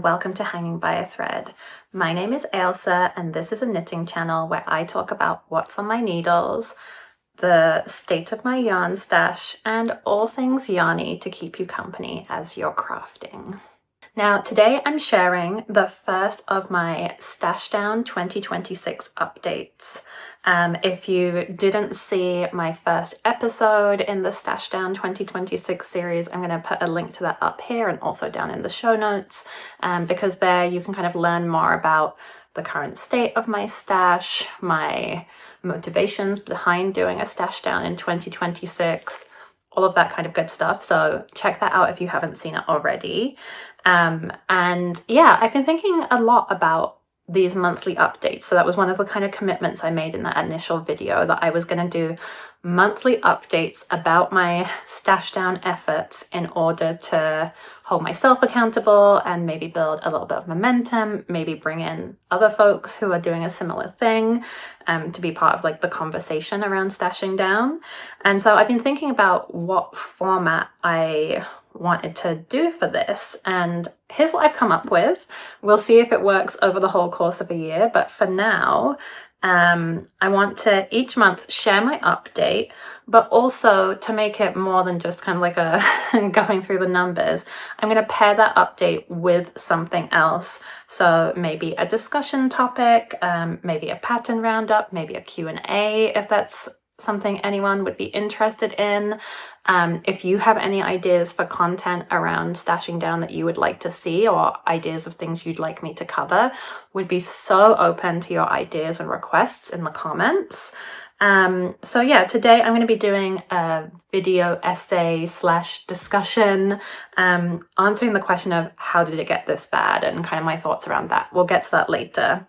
and welcome to Hanging by a Thread. My name is Ailsa and this is a knitting channel where I talk about what's on my needles, the state of my yarn stash, and all things yarny to keep you company as you're crafting. Now today I'm sharing the first of my Stashdown 2026 updates. If you didn't see my first episode in the Stashdown 2026 series, I'm going to put a link to that up here and also down in the show notes, because there you can kind of learn more about the current state of my stash, my motivations behind doing a Stashdown in 2026, all of that kind of good stuff. So check that out if you haven't seen it already. And yeah, I've been thinking a lot about these monthly updates. So that was one of the kind of commitments I made in that initial video, that I was going to do monthly updates about my Stashdown efforts in order to hold myself accountable and maybe build a little bit of momentum, maybe bring in other folks who are doing a similar thing, to be part of like the conversation around stashing down. And so I've been thinking about what format I wanted to do for this, and here's what I've come up with. We'll see if it works over the whole course of a year, but for now I want to each month share my update, but also to make it more than just kind of like a going through the numbers, I'm going to pair that update with something else. So maybe a discussion topic, maybe a pattern roundup, maybe a Q&A if that's something anyone would be interested in. If you have any ideas for content around stashing down that you would like to see, or ideas of things you'd like me to cover, would be so open to your ideas and requests in the comments. So yeah, today I'm going to be doing a video essay / discussion, answering the question of how did it get this bad, and kind of my thoughts around that. We'll get to that later.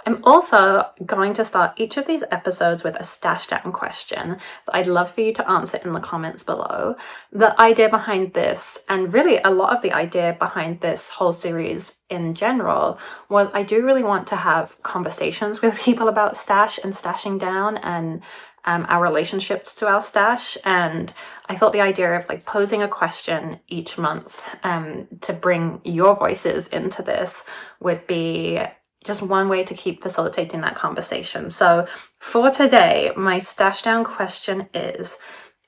I'm also going to start each of these episodes with a Stashdown question that I'd love for you to answer in the comments below. The idea behind this, and really a lot of the idea behind this whole series in general, was I do really want to have conversations with people about stash and stashing down and our relationships to our stash. And I thought the idea of like posing a question each month to bring your voices into this would be just one way to keep facilitating that conversation. So for today, my Stashdown question is,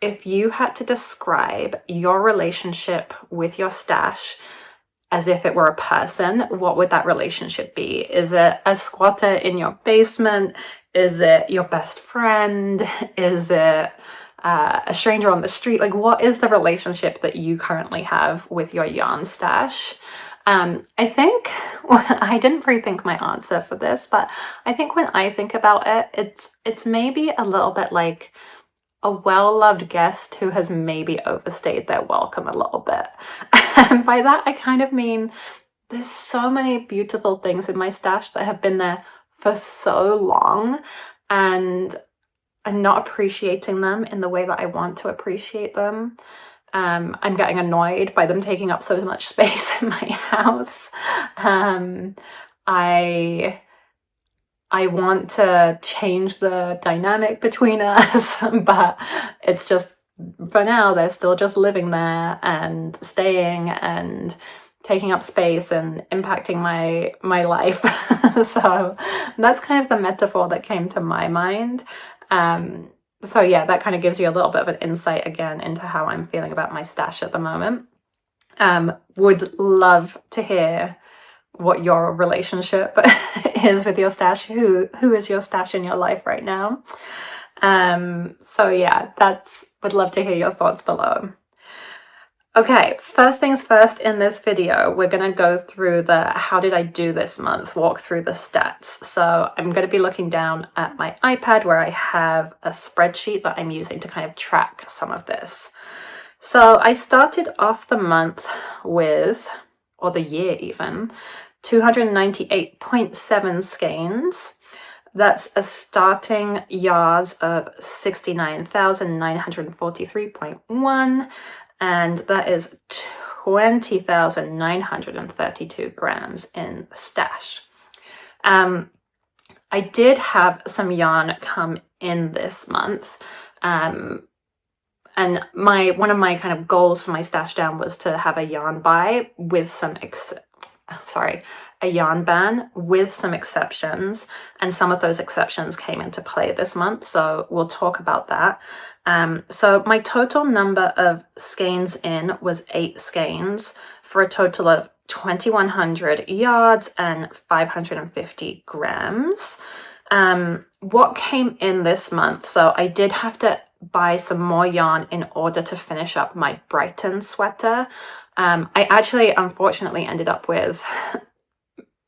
if you had to describe your relationship with your stash as if it were a person, what would that relationship be? Is it a squatter in your basement? Is it your best friend? Is it a stranger on the street? Like, what is the relationship that you currently have with your yarn stash? I think, I didn't pre-think my answer for this, but I think when I think about it, it's maybe a little bit like a well-loved guest who has maybe overstayed their welcome a little bit. And by that, I kind of mean there's so many beautiful things in my stash that have been there for so long, and I'm not appreciating them in the way that I want to appreciate them. I'm getting annoyed by them taking up so much space in my house. I want to change the dynamic between us, but it's just, for now, they're still just living there and staying and taking up space and impacting my life. So that's kind of the metaphor that came to my mind. So yeah, that kind of gives you a little bit of an insight again into how I'm feeling about my stash at the moment. Would love to hear what your relationship is with your stash. Who is your stash in your life right now? So yeah, would love to hear your thoughts below. Okay, first things first, in this video, we're going to go through the how did I do this month, walk through the stats. So I'm going to be looking down at my iPad where I have a spreadsheet that I'm using to kind of track some of this. So I started off the month with, or the year even, 298.7 skeins. That's a starting yards of 69,943.1. and that is 20,932 grams in stash. I did have some yarn come in this month, and one of my kind of goals for my stash down was to have a yarn buy with some a yarn ban with some exceptions, and some of those exceptions came into play this month, so we'll talk about that. So my total number of skeins in was 8 skeins for a total of 2,100 yards and 550 grams. What came in this month, so I did have to buy some more yarn in order to finish up my Brighton sweater. I actually unfortunately ended up with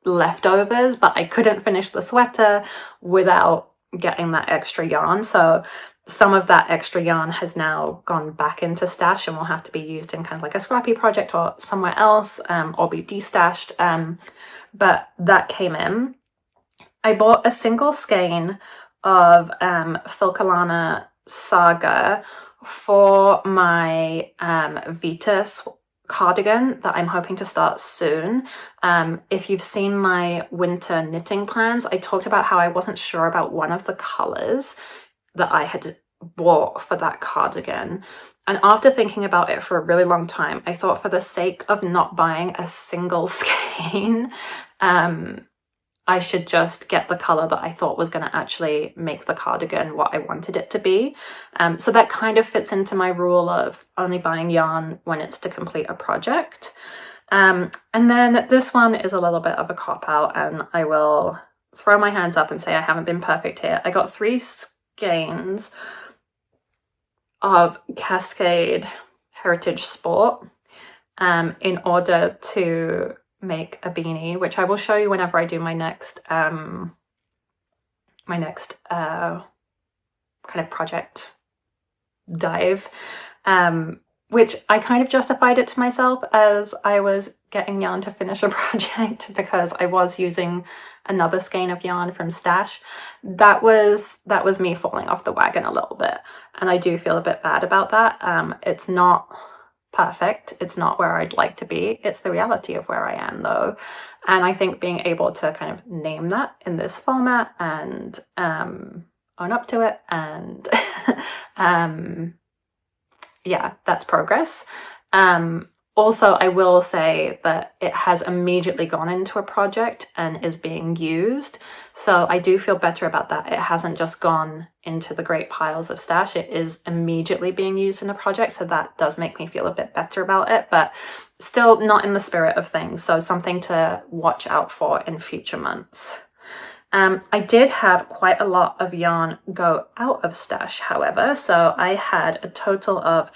leftovers, but I couldn't finish the sweater without getting that extra yarn, so some of that extra yarn has now gone back into stash and will have to be used in kind of like a scrappy project or somewhere else, or be destashed, but that came in. I bought a single skein of Filcolana Saga for my Vita cardigan that I'm hoping to start soon. If you've seen my winter knitting plans, I talked about how I wasn't sure about one of the colors that I had bought for that cardigan. And after thinking about it for a really long time, I thought for the sake of not buying a single skein, I should just get the color that I thought was going to actually make the cardigan what I wanted it to be. So that kind of fits into my rule of only buying yarn when it's to complete a project. And then this one is a little bit of a cop-out, and I will throw my hands up and say I haven't been perfect here. I got 3 skeins of Cascade Heritage Sport in order to make a beanie, which I will show you whenever I do my next kind of project dive, which I kind of justified it to myself as I was getting yarn to finish a project because I was using another skein of yarn from Stash. That was me falling off the wagon a little bit, and I do feel a bit bad about that. It's not perfect, it's not where I'd like to be, it's the reality of where I am though, and I think being able to kind of name that in this format and own up to it, and yeah, that's progress. Also, I will say that it has immediately gone into a project and is being used, so I do feel better about that. It hasn't just gone into the great piles of stash, it is immediately being used in a project, so that does make me feel a bit better about it, but still not in the spirit of things, so something to watch out for in future months. I did have quite a lot of yarn go out of stash, however, so I had a total of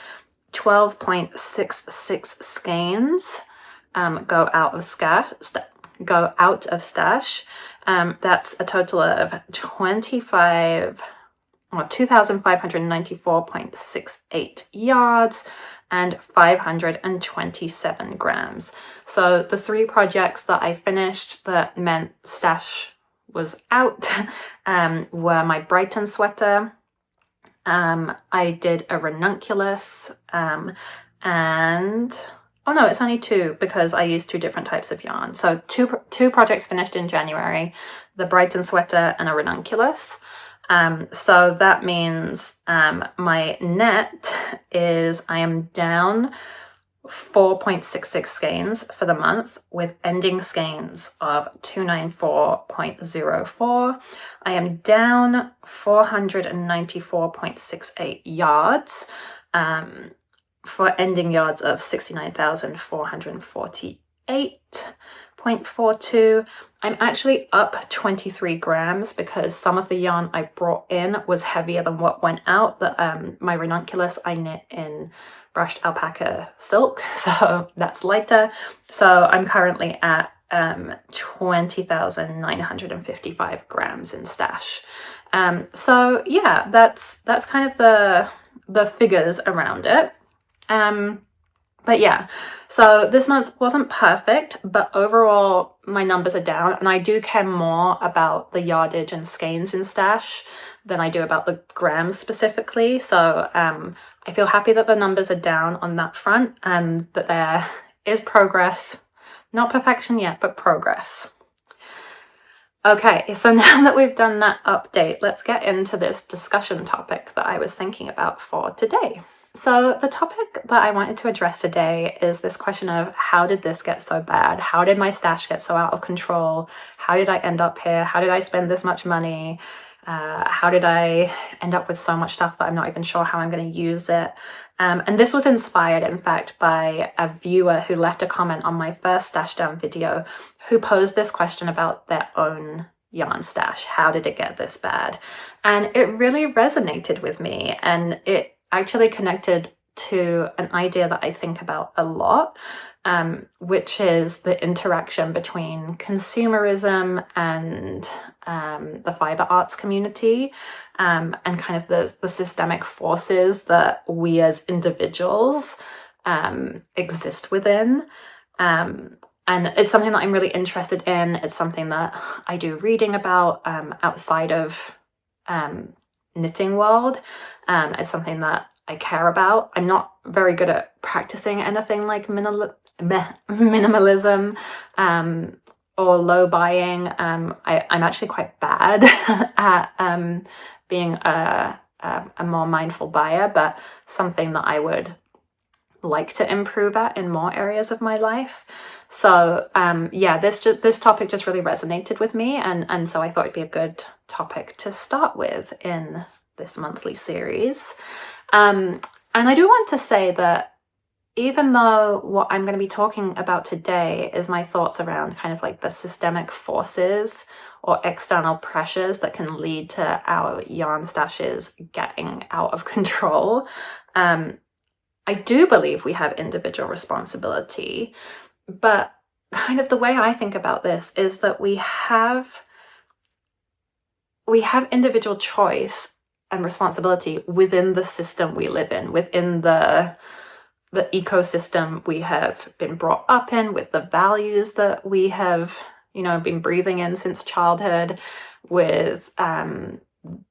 12.66 skeins go out of stash. That's a total of 2,594.68 yards and 527 grams. So the 3 projects that I finished that meant stash was out were my Brighton sweater, I did a ranunculus, and oh no, it's only 2 because I used 2 different types of yarn. So two projects finished in January, the Brighton sweater and a ranunculus. So that means my net is I am down 4.66 skeins for the month with ending skeins of 294.04. I am down 494.68 yards for ending yards of 69,448.42. I'm actually up 23 grams because some of the yarn I brought in was heavier than what went out. My ranunculus I knit in brushed alpaca silk, so that's lighter. So I'm currently at 20,955 grams in stash. So yeah, that's kind of the figures around it. But yeah, so this month wasn't perfect, but overall my numbers are down, and I do care more about the yardage and skeins in stash than I do about the grams specifically. So I feel happy that the numbers are down on that front and that there is progress. Not perfection yet, but progress. Okay, so now that we've done that update, let's get into this discussion topic that I was thinking about for today. So the topic that I wanted to address today is this question of how did this get so bad? How did my stash get so out of control? How did I end up here? How did I spend this much money? How did I end up with so much stuff that I'm not even sure how I'm going to use it? And this was inspired, in fact, by a viewer who left a comment on my first Stashdown video who posed this question about their own yarn stash. How did it get this bad? And it really resonated with me, and it actually connected to an idea that I think about a lot, which is the interaction between consumerism and the fiber arts community, and kind of the systemic forces that we as individuals exist within. And it's something that I'm really interested in. It's something that I do reading about outside of knitting world. It's something that I care about. I'm not very good at practicing anything like minimalism or low buying. I'm actually quite bad at being a more mindful buyer, but something that I would like to improve at in more areas of my life. So yeah, this topic just really resonated with me, and so I thought it'd be a good topic to start with in this monthly series. And I do want to say that even though what I'm going to be talking about today is my thoughts around kind of like the systemic forces or external pressures that can lead to our yarn stashes getting out of control, I do believe we have individual responsibility, but kind of the way I think about this is that we have individual choice and responsibility within the system we live in, within the ecosystem we have been brought up in, with the values that we have, been breathing in since childhood, with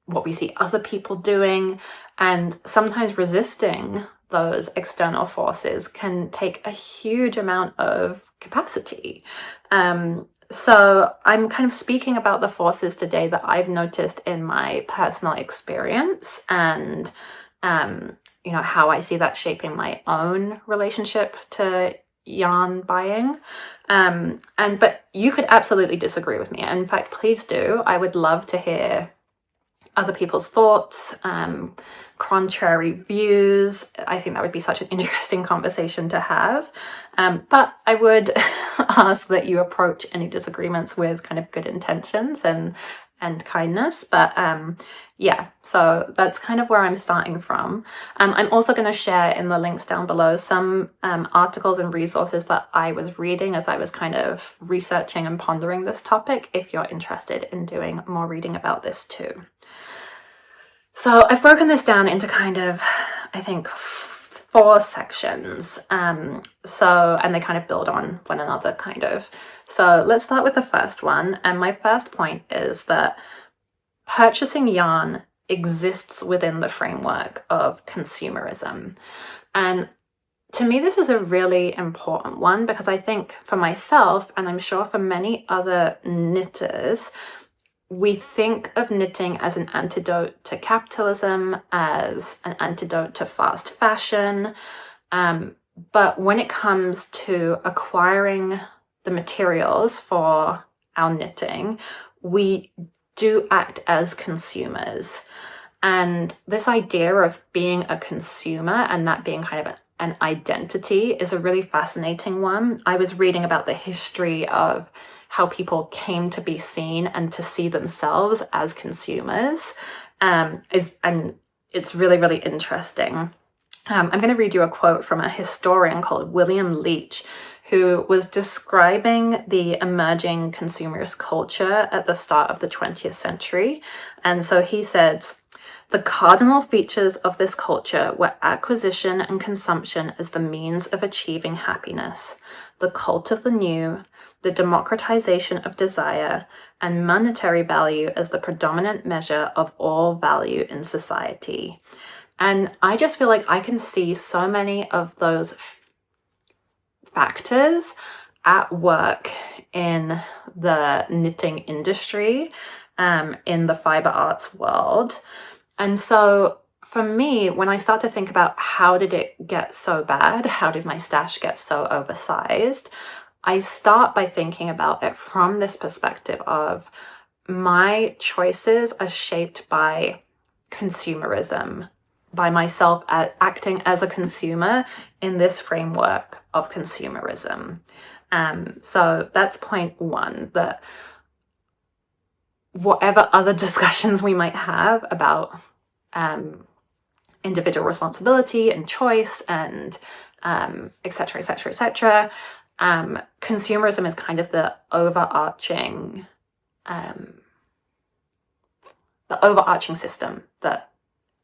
what we see other people doing, and sometimes resisting those external forces can take a huge amount of capacity. So I'm kind of speaking about the forces today that I've noticed in my personal experience, and how I see that shaping my own relationship to yarn buying. But you could absolutely disagree with me. And in fact, please do. I would love to hear other people's thoughts, contrary views. I think that would be such an interesting conversation to have. But I would ask that you approach any disagreements with kind of good intentions and kindness. But yeah, so that's kind of where I'm starting from. I'm also going to share in the links down below some articles and resources that I was reading as I was kind of researching and pondering this topic, if you're interested in doing more reading about this too. So I've broken this down into kind of, I think, 4 sections. And they kind of build on one another, kind of. So let's start with the first one. And my first point is that purchasing yarn exists within the framework of consumerism. And to me, this is a really important one, because I think for myself, and I'm sure for many other knitters, we think of knitting as an antidote to capitalism, as an antidote to fast fashion. But when it comes to acquiring the materials for our knitting, we do act as consumers. And this idea of being a consumer and that being kind of an identity is a really fascinating one. I was reading about the history of how people came to be seen and to see themselves as consumers, and it's really, really interesting. I'm going to read you a quote from a historian called William Leach, who was describing the emerging consumerist culture at the start of the 20th century. And so he said, "The cardinal features of this culture were acquisition and consumption as the means of achieving happiness, the cult of the new, the democratization of desire, and monetary value as the predominant measure of all value in society." And I just feel like I can see so many of those factors at work in the knitting industry, in the fiber arts world. And so for me, when I start to think about how did it get so bad, how did my stash get so oversized, I start by thinking about it from this perspective of my choices are shaped by consumerism, by myself acting as a consumer in this framework of consumerism. So that's point one, that whatever other discussions we might have about individual responsibility and choice and et cetera, et cetera, et cetera, consumerism is kind of the overarching system that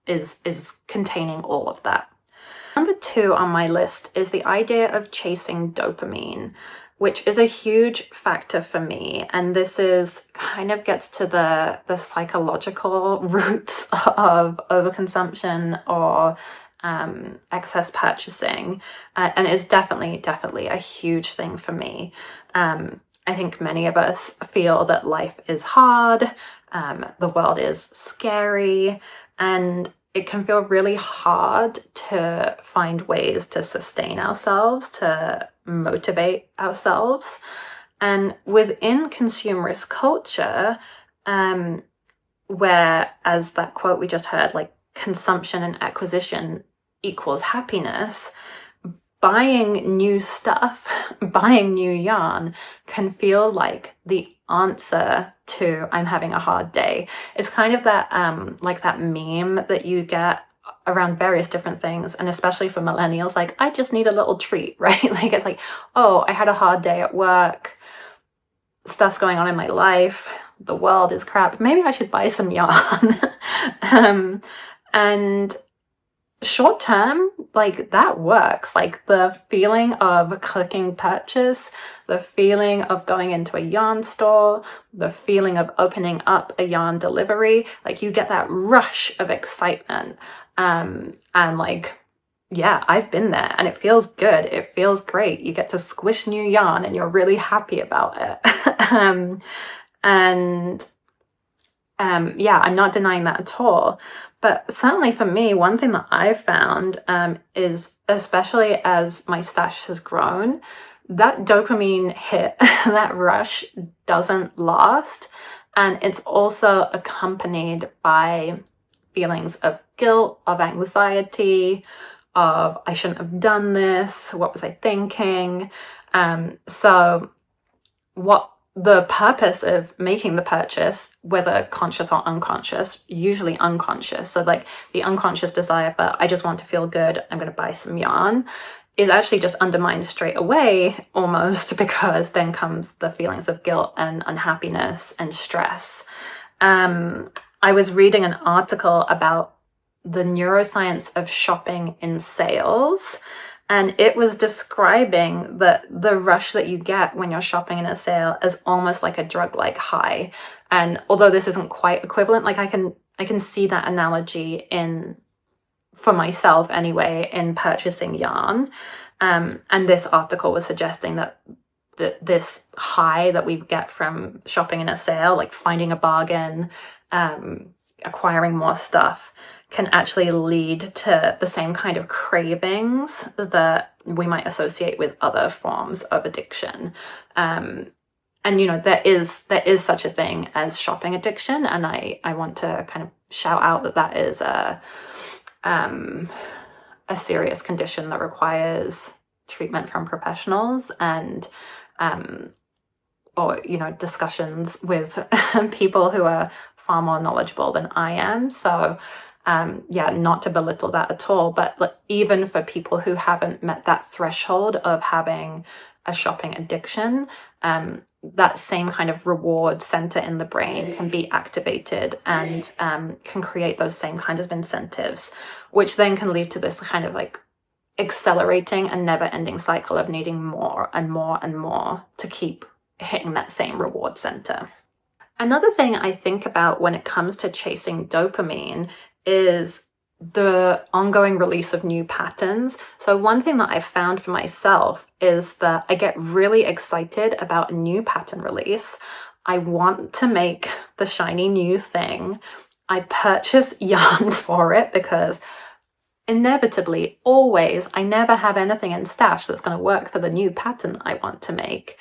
is containing all of that. Number 2 on my list is the idea of chasing dopamine, which is a huge factor for me. And this is kind of gets to the psychological roots of overconsumption or excess purchasing, and is definitely a huge thing for me. I think many of us feel that life is hard, the world is scary, and it can feel really hard to find ways to sustain ourselves, to motivate ourselves. And within consumerist culture, where, as that quote we just heard, like consumption and acquisition equals happiness, buying new stuff, buying new yarn can feel like the answer to I'm having a hard day. It's kind of that like that meme that you get around various different things, and especially for millennials, like I just need a little treat, right? Like it's like, oh, I had a hard day at work, stuff's going on in my life, the world is crap, maybe I should buy some yarn. And short term, like that works. Like the feeling of clicking purchase, the feeling of going into a yarn store, the feeling of opening up a yarn delivery, like you get that rush of excitement. And like, yeah, I've been there and it feels good. It feels great. You get to squish new yarn and you're really happy about it. Yeah, I'm not denying that at all. But certainly for me, one thing that I've found is, especially as my stash has grown, that dopamine hit, that rush doesn't last. And it's also accompanied by feelings of guilt, of anxiety, of I shouldn't have done this, what was I thinking? So what the purpose of making the purchase, whether conscious or unconscious, usually unconscious, so like the unconscious desire, but I just want to feel good, I'm going to buy some yarn, is actually just undermined straight away almost, because then comes the feelings of guilt and unhappiness and stress. I was reading an article about the neuroscience of shopping in sales, and it was describing the rush that you get when you're shopping in a sale as almost like a drug-like high. And although this isn't quite equivalent, like I can see that analogy for myself anyway, in purchasing yarn. And this article was suggesting that this high that we get from shopping in a sale, like finding a bargain, acquiring more stuff, can actually lead to the same kind of cravings that we might associate with other forms of addiction. And you know, there is such a thing as shopping addiction, and I want to kind of shout out that is a serious condition that requires treatment from professionals and or, you know, discussions with people who are far more knowledgeable than I am. So yeah, not to belittle that at all, but like, even for people who haven't met that threshold of having a shopping addiction, that same kind of reward center in the brain can be activated and can create those same kinds of incentives, which then can lead to this kind of like accelerating and never-ending cycle of needing more and more and more to keep hitting that same reward center. Another thing I think about when it comes to chasing dopamine is the ongoing release of new patterns. So one thing that I've found for myself is that I get really excited about a new pattern release. I want to make the shiny new thing. I purchase yarn for it because inevitably, always, I never have anything in stash that's going to work for the new pattern that I want to make.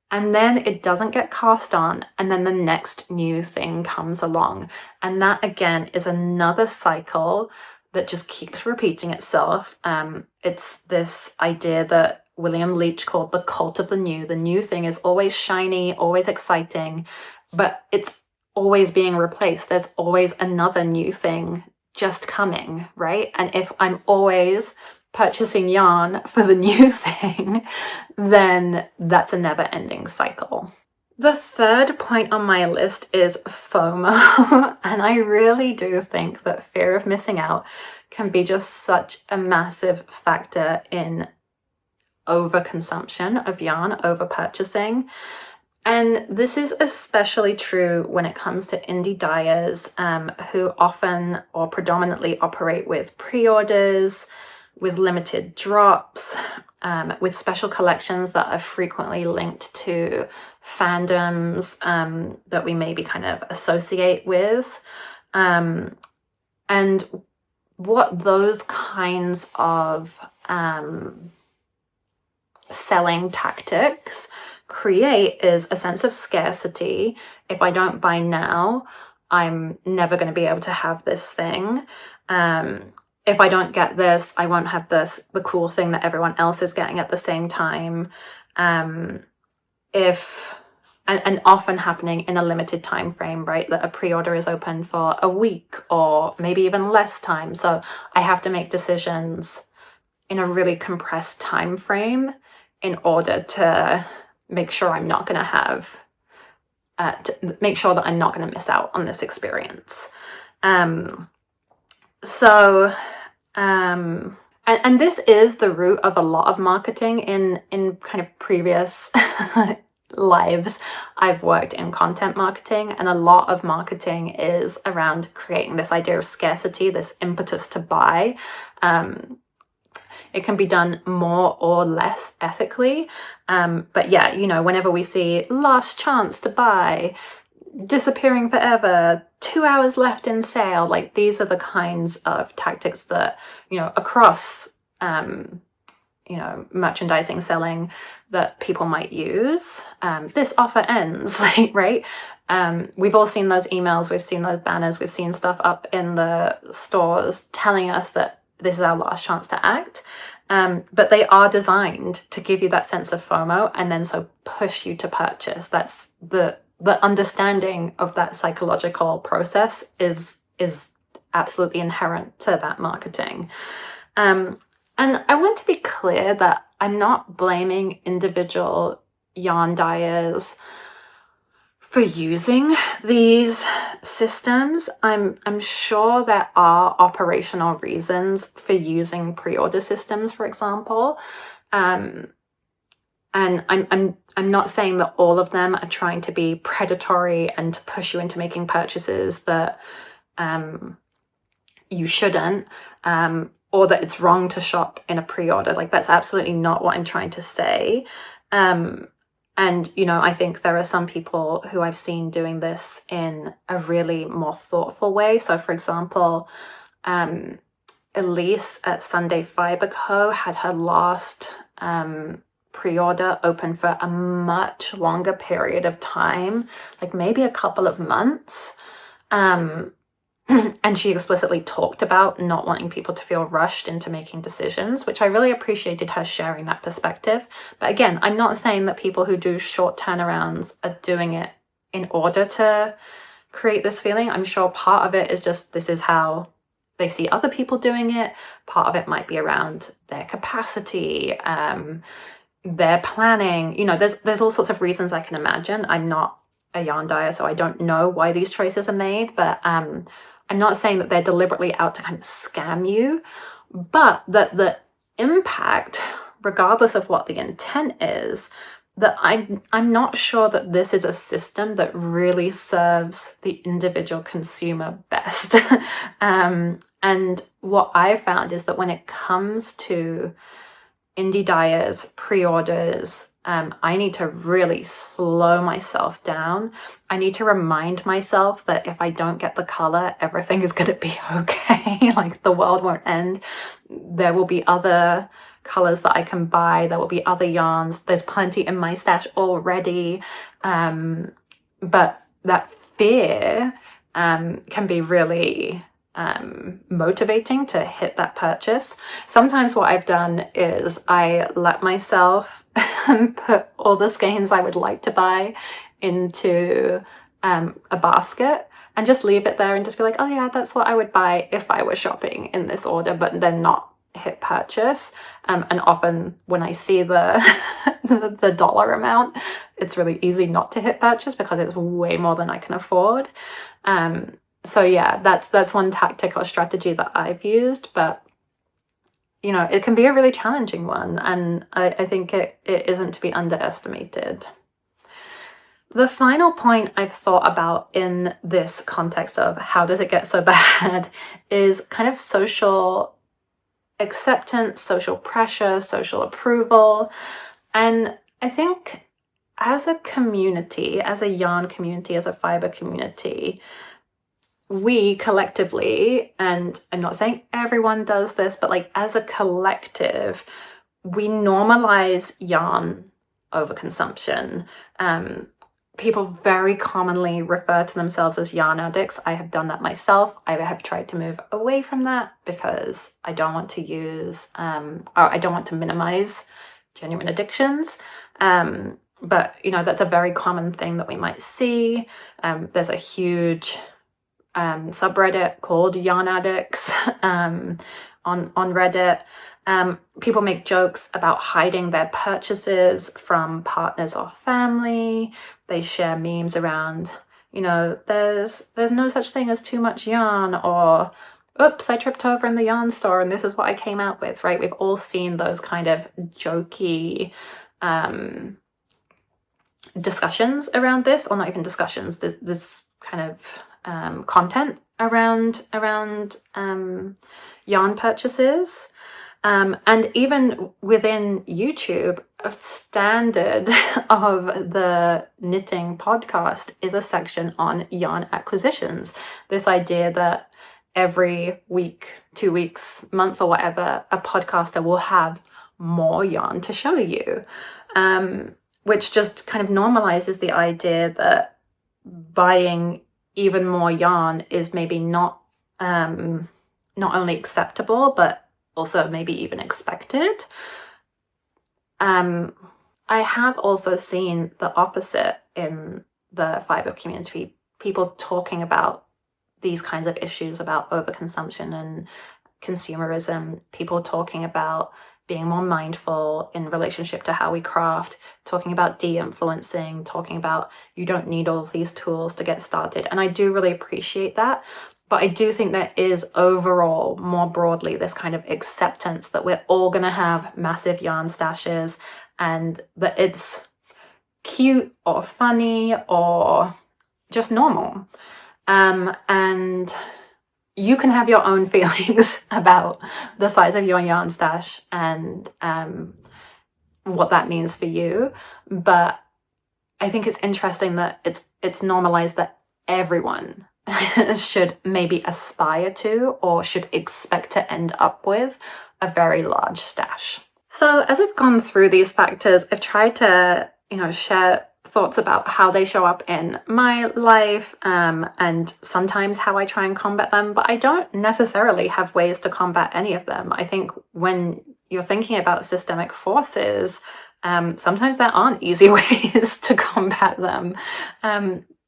And then it doesn't get cast on, and then the next new thing comes along. And that, again, is another cycle that just keeps repeating itself. It's this idea that William Leach called the cult of the new. The new thing is always shiny, always exciting, but it's always being replaced. There's always another new thing just coming, right? And if I'm always purchasing yarn for the new thing, then that's a never-ending cycle. The third point on my list is FOMO, and I really do think that fear of missing out can be just such a massive factor in overconsumption of yarn, over-purchasing. And this is especially true when it comes to indie dyers who often or predominantly operate with pre-orders, with limited drops, with special collections that are frequently linked to fandoms that we maybe kind of associate with. And what those kinds of selling tactics create is a sense of scarcity. If I don't buy now, I'm never going to be able to have this thing. If I don't get this, I won't have the cool thing that everyone else is getting at the same time. And often happening in a limited time frame, right? That a pre-order is open for a week or maybe even less time. So I have to make decisions in a really compressed time frame in order to make sure I'm not going to have, to make sure that I'm not going to miss out on this experience. And this is the root of a lot of marketing in kind of previous lives. I've worked in content marketing, and a lot of marketing is around creating this idea of scarcity, this impetus to buy. It can be done more or less ethically. But yeah, you know, whenever we see last chance to buy, disappearing forever, 2 hours left in sale, like these are the kinds of tactics that, you know, across, you know, merchandising, selling that people might use. This offer ends, like, right? We've all seen those emails, we've seen those banners, we've seen stuff up in the stores telling us that this is our last chance to act. But they are designed to give you that sense of FOMO and then so push you to purchase. That's the understanding of that psychological process is absolutely inherent to that marketing. And I want to be clear that I'm not blaming individual yarn dyers for using these systems. I'm sure there are operational reasons for using pre-order systems, for example. And I'm not saying that all of them are trying to be predatory and to push you into making purchases that you shouldn't, or that it's wrong to shop in a pre-order. Like, that's absolutely not what I'm trying to say. And, you know, I think there are some people who I've seen doing this in a really more thoughtful way. So, for example, Elise at Sunday Fiber Co. had her last pre-order open for a much longer period of time, like maybe a couple of months. And she explicitly talked about not wanting people to feel rushed into making decisions, which I really appreciated her sharing that perspective. But again, I'm not saying that people who do short turnarounds are doing it in order to create this feeling. I'm sure part of it is just this is how they see other people doing it. Part of it might be around their capacity, their planning. You know, there's all sorts of reasons I can imagine. I'm not a yarn dyer, so I don't know why these choices are made, but I'm not saying that they're deliberately out to kind of scam you, but that the impact, regardless of what the intent is, that I'm not sure that this is a system that really serves the individual consumer best. And what I found is that when it comes to indie dyers, pre-orders, I need to really slow myself down. I need to remind myself that if I don't get the color, everything is going to be okay. Like, the world won't end. There will be other colors that I can buy. There will be other yarns. There's plenty in my stash already. But that fear can be really motivating to hit that purchase. Sometimes what I've done is I let myself put all the skeins I would like to buy into a basket and just leave it there and just be like, oh yeah, that's what I would buy if I were shopping in this order, but then not hit purchase. And often when I see the the dollar amount, it's really easy not to hit purchase because it's way more than I can afford. So yeah, that's one tactic or strategy that I've used, but you know, it can be a really challenging one, and I think it isn't to be underestimated. The final point I've thought about in this context of how does it get so bad is kind of social acceptance, social pressure, social approval. And I think as a community, as a yarn community, as a fiber community, we collectively, and I'm not saying everyone does this, but like as a collective, we normalize yarn overconsumption. People very commonly refer to themselves as yarn addicts. I have done that myself. I have tried to move away from that because I don't want to use, or I don't want to minimize genuine addictions. But you know, that's a very common thing that we might see. There's a huge subreddit called Yarn Addicts on Reddit. People make jokes about hiding their purchases from partners or family. They share memes around, you know, there's no such thing as too much yarn, or oops, I tripped over in the yarn store and this is what I came out with, right? We've all seen those kind of jokey discussions around this, or not even discussions, this kind of content around yarn purchases. And even within YouTube, a standard of the knitting podcast is a section on yarn acquisitions. This idea that every week, 2 weeks, month, or whatever, a podcaster will have more yarn to show you, which just kind of normalizes the idea that buying even more yarn is maybe not only acceptable, but also maybe even expected. I have also seen the opposite in the fiber community, people talking about these kinds of issues about overconsumption and consumerism, people talking about being more mindful in relationship to how we craft, talking about de-influencing, talking about you don't need all of these tools to get started. And I do really appreciate that. But I do think there is overall, more broadly, this kind of acceptance that we're all going to have massive yarn stashes and that it's cute or funny or just normal. And you can have your own feelings about the size of your yarn stash and what that means for you. But I think it's interesting that it's normalized that everyone should maybe aspire to or should expect to end up with a very large stash. So as I've gone through these factors, I've tried to, you know, share thoughts about how they show up in my life, and sometimes how I try and combat them, but I don't necessarily have ways to combat any of them. I think when you're thinking about systemic forces, sometimes there aren't easy ways to combat them.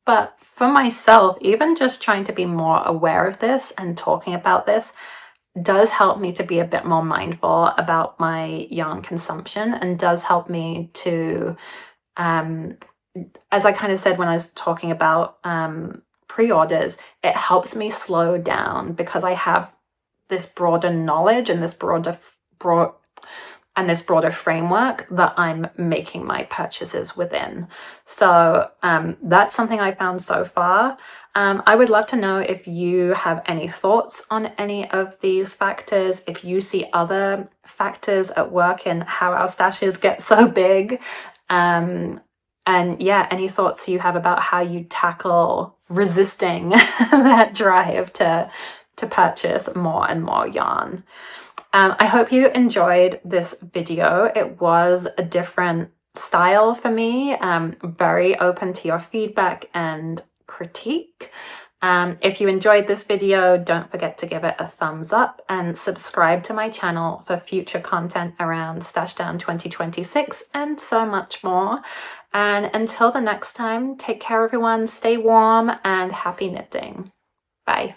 But for myself, even just trying to be more aware of this and talking about this does help me to be a bit more mindful about my yarn consumption, and does help me to, as I kind of said when I was talking about pre-orders, it helps me slow down because I have this broader knowledge and this broader framework that I'm making my purchases within. So that's something I found so far. I would love to know if you have any thoughts on any of these factors, if you see other factors at work in how our stashes get so big. And yeah, any thoughts you have about how you tackle resisting that drive to purchase more and more yarn. I hope you enjoyed this video. It was a different style for me, very open to your feedback and critique. If you enjoyed this video, don't forget to give it a thumbs up and subscribe to my channel for future content around Stashdown 2026 and so much more. And until the next time, take care everyone, stay warm and happy knitting. Bye.